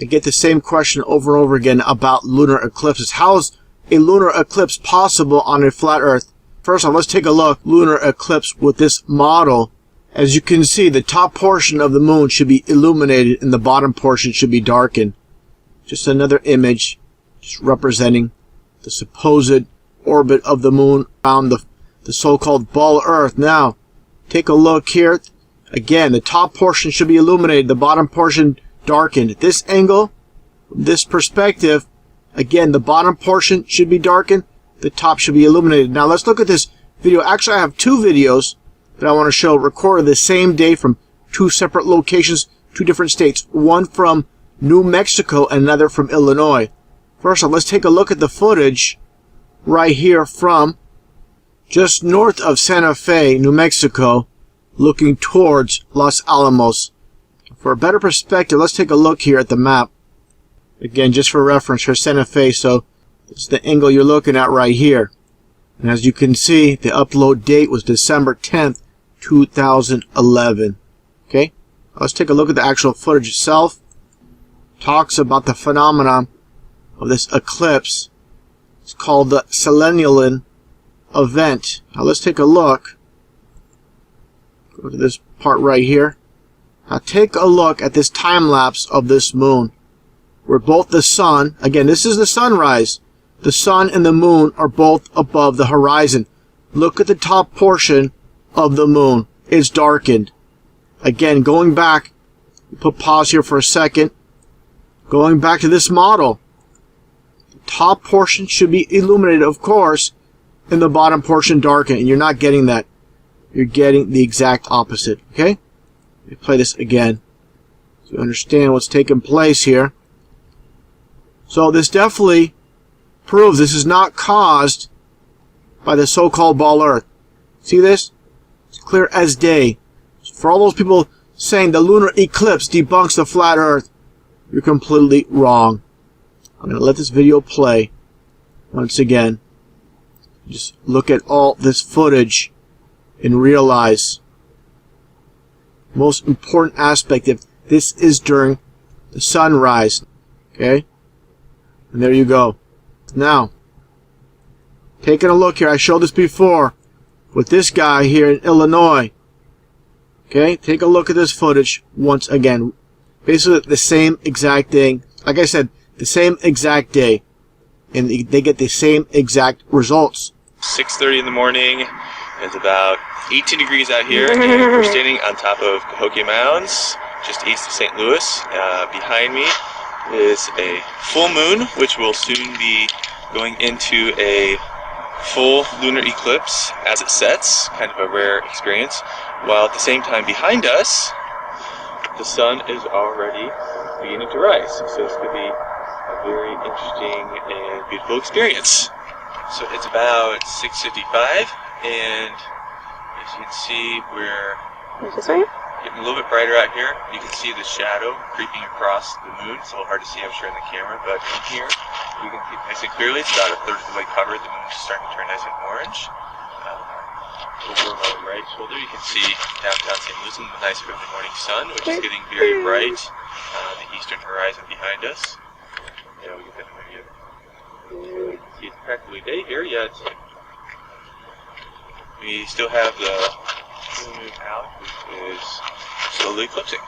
I get the same question over and over again about lunar eclipses. How is a lunar eclipse possible on a flat Earth? First off, let's take a look. Lunar eclipse with this model. As you can see, the top portion of the moon should be illuminated and the bottom portion should be darkened. Just another image just representing the supposed orbit of the moon around the so-called ball Earth. Now, take a look here. Again, the top portion should be illuminated, the bottom portion darkened. At this angle, this perspective, again, the bottom portion should be darkened, the top should be illuminated. Now let's look at this video. Actually, I have two videos that I want to show recorded the same day from two separate locations, two different states. One from New Mexico and another from Illinois. First off, let's take a look at the footage right here from just north of Santa Fe, New Mexico, looking towards Los Alamos. For a better perspective, let's take a look here at the map. Again, just for reference, for Santa Fe, so it's the angle you're looking at right here. And as you can see, the upload date was December 10th, 2011. Okay? Let's take a look at the actual footage itself. Talks about the phenomenon of this eclipse. It's called the Selenelion event. Now let's take a look. Go to this part right here. Now take a look at this time lapse of this moon, where both the sun, again this is the sunrise, the sun and the moon are both above the horizon. Look at the top portion of the moon. It's darkened. Again, going back, put pause here for a second. Going back to this model, the top portion should be illuminated, of course, and the bottom portion darkened, and you're not getting that. You're getting the exact opposite. Okay? Let me play this again so you understand what's taking place here. So this definitely proves this is not caused by the so-called ball Earth. See this? It's clear as day. For all those people saying the lunar eclipse debunks the flat Earth, you're completely wrong. I'm going to let this video play once again. Just look at all this footage and realize most important aspect of this is during the sunrise. Okay? And there you go. Now, taking a look here, I showed this before with this guy here in Illinois. Okay? Take a look at this footage once again. Basically the same exact thing. Like I said, the same exact day. And they get the same exact results. 6:30 in the morning. It's about 18 degrees out here, and we're standing on top of Cahokia Mounds, just east of St. Louis. Behind me is a full moon, which will soon be going into a full lunar eclipse as it sets, kind of a rare experience, while at the same time behind us, the sun is already beginning to rise. So this could be a very interesting and beautiful experience. So it's about 6:55. And as you can see, we're getting a little bit brighter out here. You can see the shadow creeping across the moon. It's a little hard to see, I'm sure, in the camera, but in here we can see nice and clearly. It's about a third of the way covered. The moon's starting to turn nice and orange. Over my right shoulder, you can see downtown St. Louis and the nice early morning sun, which is getting very bright. The eastern horizon behind us. Yeah, we can maybe see it's practically day here yet. We still have the full moon out, which is slowly eclipsing.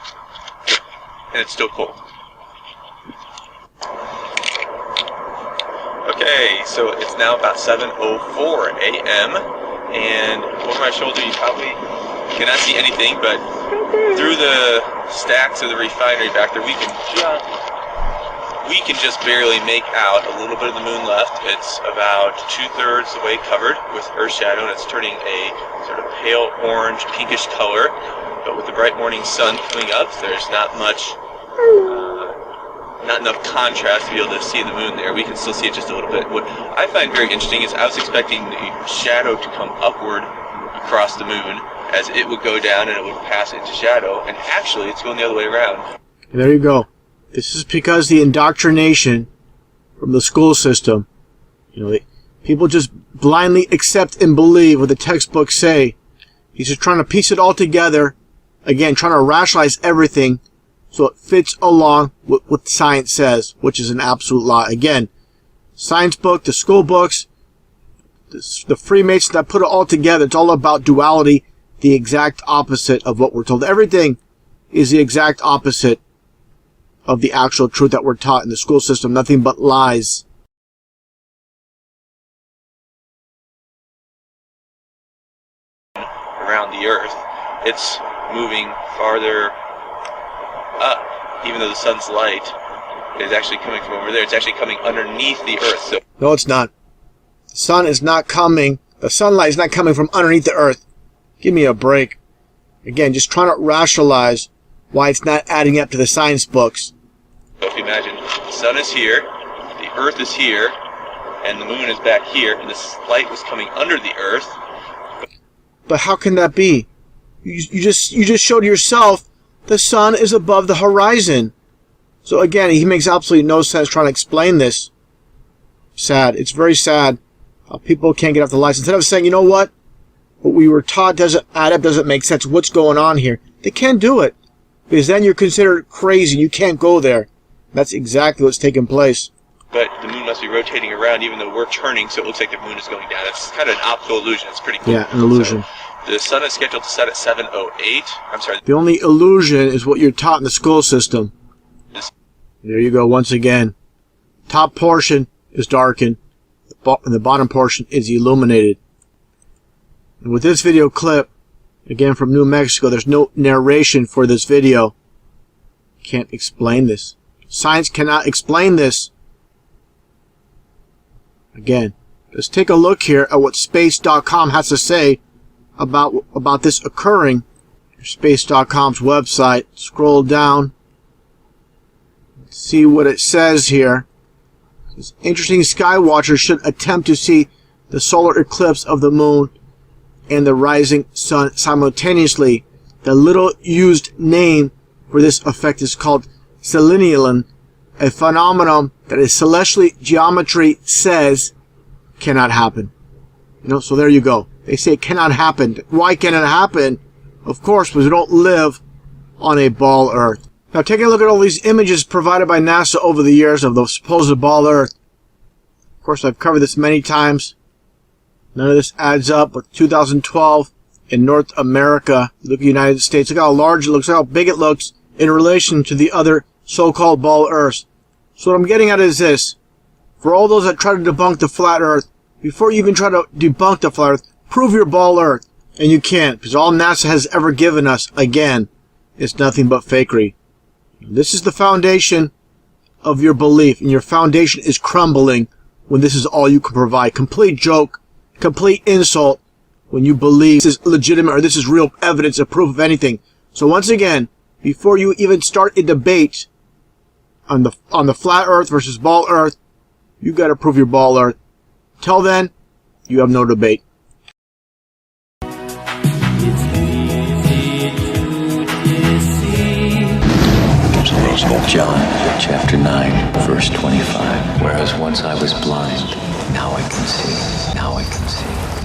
And it's still cold. Okay, so it's now about 7:04 a.m. And over my shoulder you probably cannot see anything, but through the stacks of the refinery back there we can just barely make out a little bit of the moon left. It's about 2/3 the way covered with earth shadow, and it's turning a sort of pale orange, pinkish color. But with the bright morning sun coming up, there's not enough contrast to be able to see the moon there. We can still see it just a little bit. What I find very interesting is I was expecting the shadow to come upward across the moon as it would go down and it would pass into shadow, and actually it's going the other way around. There you go. This is because the indoctrination from the school system, people just blindly accept and believe what the textbooks say. He's just trying to piece it all together, again, trying to rationalize everything so it fits along with what science says, which is an absolute lie. Again, science book, the school books, the Freemasons that put it all together, it's all about duality, the exact opposite of what we're told. Everything is the exact opposite of the actual truth that we're taught in the school system. Nothing but lies. Around the Earth, it's moving farther up, even though the sun's light is actually coming from over there. It's actually coming underneath the Earth. So no, it's not. The sun is not coming. The sunlight is not coming from underneath the Earth. Give me a break. Again, just trying to rationalize why it's not adding up to the science books. So if you imagine, the sun is here, the Earth is here, and the moon is back here, and this light was coming under the Earth. But how can that be? You just showed yourself the sun is above the horizon. So again, he makes absolutely no sense trying to explain this. Sad. It's very sad how people can't get off the lights. Instead of saying, you know what we were taught doesn't add up, doesn't make sense, what's going on here? They can't do it. Because then you're considered crazy. You can't go there. That's exactly what's taking place. But the moon must be rotating around even though we're turning, so it looks like the moon is going down. It's kind of an optical illusion. It's pretty cool. Yeah, an illusion. So the sun is scheduled to set at 7:08. I'm sorry. The only illusion is what you're taught in the school system. There you go once again. Top portion is darkened, and the bottom portion is illuminated. And with this video clip, again from New Mexico, there's no narration for this video. Can't explain this. Science cannot explain this. Again, let's take a look here at what space.com has to say about this occurring. Space.com's website. Scroll down. See what it says here. This interesting sky watchers should attempt to see the solar eclipse of the moon and the rising sun simultaneously. The little used name for this effect is called Selenelion, a phenomenon that a celestial geometry says cannot happen. So there you go. They say it cannot happen. Why can it happen? Of course, because we don't live on a ball Earth. Now, taking a look at all these images provided by NASA over the years of the supposed ball Earth. Of course, I've covered this many times. None of this adds up. But 2012 in North America, look at the United States. Look how large it looks, look how big it looks in relation to the other so-called ball Earths. So what I'm getting at is this. For all those that try to debunk the flat Earth, before you even try to debunk the flat Earth, prove your ball Earth. And you can't, because all NASA has ever given us, again, is nothing but fakery. This is the foundation of your belief, and your foundation is crumbling when this is all you can provide. Complete joke, complete insult when you believe this is legitimate or this is real evidence or proof of anything. So once again, before you even start a debate on the flat Earth versus ball Earth, you got to prove your ball Earth. Till then, you have no debate. John chapter 9, verse 25. Whereas once I was blind, now I can see. Now I can see.